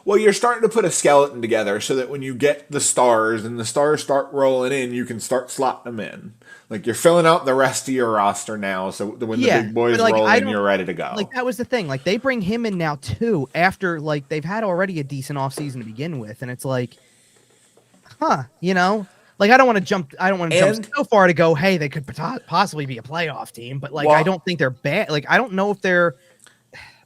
Well, you're starting to put a skeleton together so that when you get the stars and the stars start rolling in, you can start slotting them in. Like, you're filling out the rest of your roster now, so when the big boys roll in, you're ready to go. Like, that was the thing. Like, they bring him in now too after, like, they've had already a decent offseason to begin with, and it's like, you know, like, I don't want to jump so far to go, hey, they could possibly be a playoff team, but like, I don't think they're bad. Like, I don't know if they're.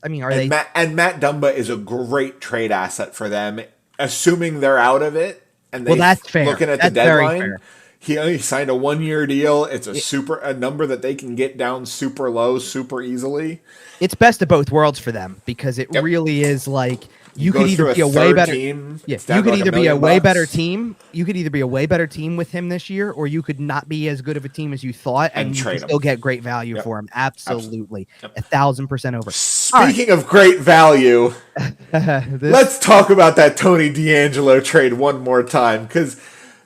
I mean, Matt Dumba is a great trade asset for them, assuming they're out of it. And that's fair. Looking at the deadline, he signed a 1-year deal. It's a number that they can get down super low, super easily. It's best of both worlds for them, because it really is like you could either be a way better team. Yeah, you could either be a way better team. You could either be a way better team with him this year, or you could not be as good of a team as you thought, and you can still get great value for him. Absolutely, 1,000% over. Speaking of great value, let's talk about that Tony DeAngelo trade one more time, because.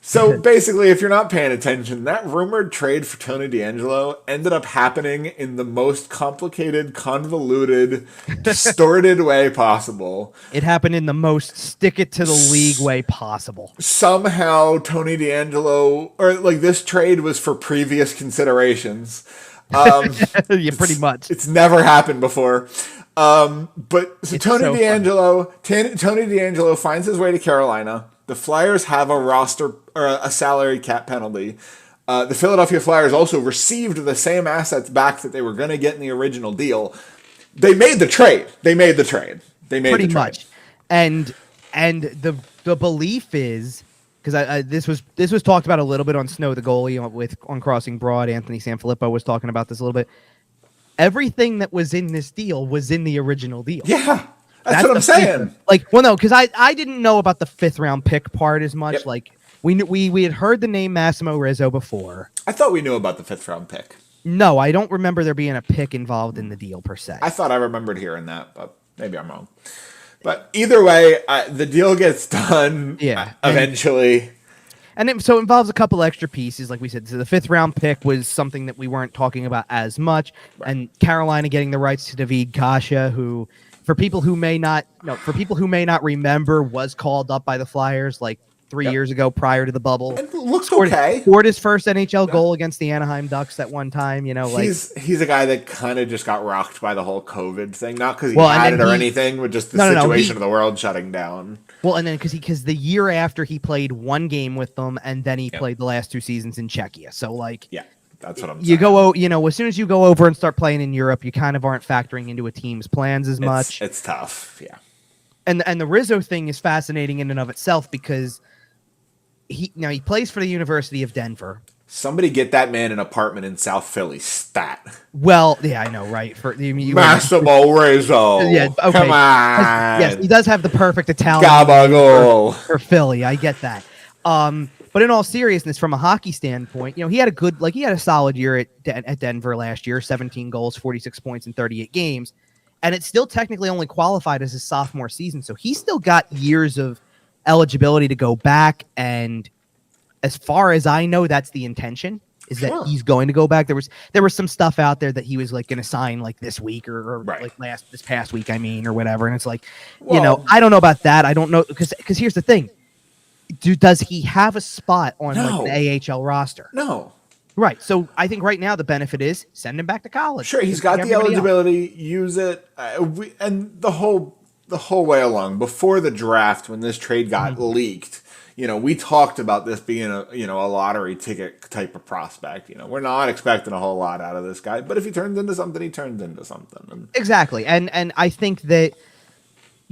So basically, if you're not paying attention, that rumored trade for Tony DeAngelo ended up happening in the most complicated, convoluted, distorted way possible. It happened in the most stick it to the league way possible. Somehow, Tony DeAngelo, or like this trade was for previous considerations. Yeah, pretty much. It's never happened before. But so Tony DeAngelo finds his way to Carolina. The Flyers have a roster or a salary cap penalty. The Philadelphia Flyers also received the same assets back that they were going to get in the original deal. They made the trade. Pretty much. And the belief is, because this was talked about a little bit on Snow the goalie on Crossing Broad. Anthony Sanfilippo was talking about this a little bit. Everything that was in this deal was in the original deal. Yeah. That's what I'm saying. Like, well, no, because I didn't know about the 5th round pick part as much. Yep. Like, we had heard the name Massimo Rizzo before. I thought we knew about the 5th round pick. No, I don't remember there being a pick involved in the deal per se. I thought I remembered hearing that, but maybe I'm wrong. But either way, the deal gets done eventually. So it involves a couple extra pieces, like we said. So the 5th round pick was something that we weren't talking about as much, and Carolina getting the rights to David Kase, who. For people who may not remember, was called up by the Flyers like 3 years ago prior to the bubble. And looks okay. Scored his first NHL goal against the Anaheim Ducks at one time. You know, like he's a guy that kind of just got rocked by the whole COVID thing, not because he had it or anything, but just the situation of the world shutting down. Well, and then because the year after he played one game with them, and then he played the last 2 seasons in Czechia. So like, that's what I'm saying. As soon as you go over and start playing in Europe, you kind of aren't factoring into a team's plans as much. It's tough, yeah. And the Rizzo thing is fascinating in and of itself, because he plays for the University of Denver. Somebody get that man an apartment in South Philly, stat. Well, yeah, I know, right? Massimo Rizzo. Yeah, okay. Come on. Yes, he does have the perfect Italian Gabagool for Philly. I get that. But in all seriousness, from a hockey standpoint, he had a solid year at Denver last year, 17 goals, 46 points in 38 games. And it still technically only qualified as his sophomore season. So he's still got years of eligibility to go back. And as far as I know, that's the intention, is that he's going to go back. There was some stuff out there that he was like going to sign like this week or like this past week, or whatever. And it's like, I don't know about that. I don't know. Because here's the thing. Does he have a spot on the AHL roster? No. Right. So I think right now the benefit is send him back to college. Sure, he's got the eligibility. Use it. And the whole way along, before the draft, when this trade got leaked, we talked about this being a lottery ticket type of prospect. We're not expecting a whole lot out of this guy, but if he turns into something, he turns into something. Exactly. And I think that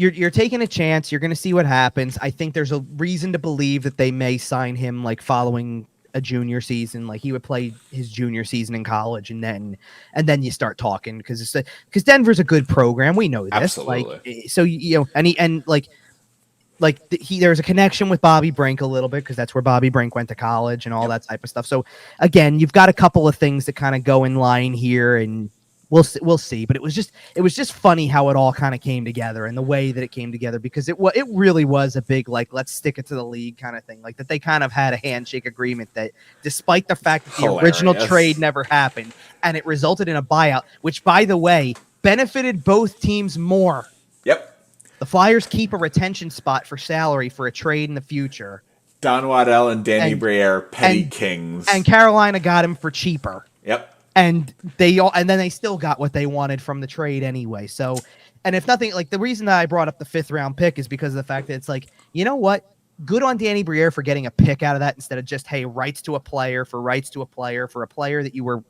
You're taking a chance. You're going to see what happens. I think there's a reason to believe that they may sign him like following a junior season. Like he would play his junior season in college, and then you start talking, because Denver's a good program. We know this. Absolutely. There's a connection with Bobby Brink a little bit, because that's where Bobby Brink went to college and all that type of stuff. So again, you've got a couple of things that kind of go in line here, and We'll see. But it was just funny how it all kind of came together and the way that it came together, because it really was a big, like, let's stick it to the league kind of thing. Like, that they kind of had a handshake agreement that, despite the fact that the original trade never happened and it resulted in a buyout, which, by the way, benefited both teams more. Yep. The Flyers keep a retention spot for salary for a trade in the future. Don Waddell and Danny Briere, petty kings. And Carolina got him for cheaper. Yep. And then they still got what they wanted from the trade anyway. So, and if nothing, like, the reason that I brought up the 5th round pick is because of the fact that it's like, you know what? Good on Danny Briere for getting a pick out of that instead of just, hey, rights to a player for a player that you were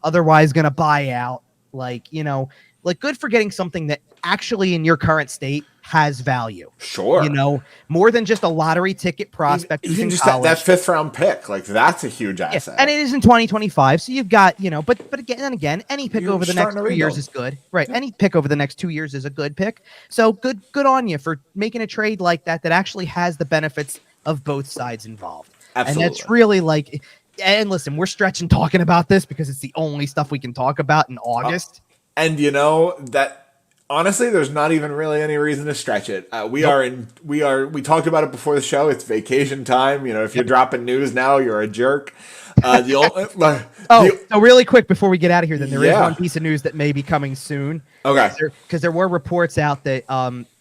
otherwise going to buy out. Like, you know, like, good for getting something that actually in your current state has value. Sure. You know, more than just a lottery ticket prospect. Even just that 5th round pick, like, that's a huge asset. And it is in 2025, so you've got, you know, but again, any pick over the next 2 years is good. Right. Yeah. Any pick over the next 2 years is a good pick. So good on you for making a trade like that actually has the benefits of both sides involved. Absolutely. And that's really like, and listen, we're stretching talking about this because it's the only stuff we can talk about in August. And you know that, honestly, there's not even really any reason to stretch it. We talked about it before the show. It's vacation time. You know, if you're dropping news now, you're a jerk. So really quick before we get out of here, then there is one piece of news that may be coming soon. Okay. Because there were reports out that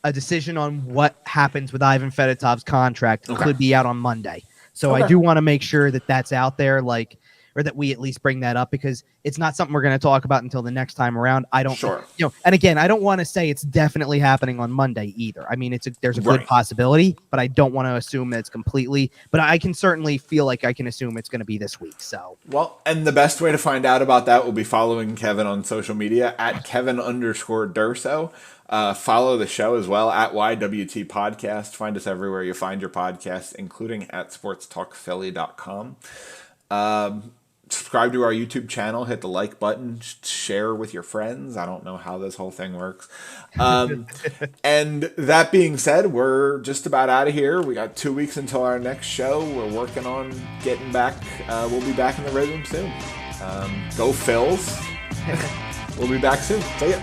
a decision on what happens with Ivan Fedotov's contract could be out on Monday. So I do want to make sure that that's out there, like, or that we at least bring that up, because it's not something we're going to talk about until the next time around. I don't, you know, and again, I don't want to say it's definitely happening on Monday either. I mean, there's a good possibility, but I don't want to assume that it's completely, but I can certainly feel like I can assume it's going to be this week. So, well, and the best way to find out about that will be following Kevin on social media at Kevin_Durso. Follow the show as well at YWT Podcast. Find us everywhere you find your podcasts, including at sportstalkphilly.com. Subscribe to our YouTube channel, hit the like button, share with your friends. I don't know how this whole thing works. And that being said, we're just about out of here. We got 2 weeks until our next show. We're working on getting back. We'll be back in the rhythm soon. Go Phils. We'll be back soon. See ya.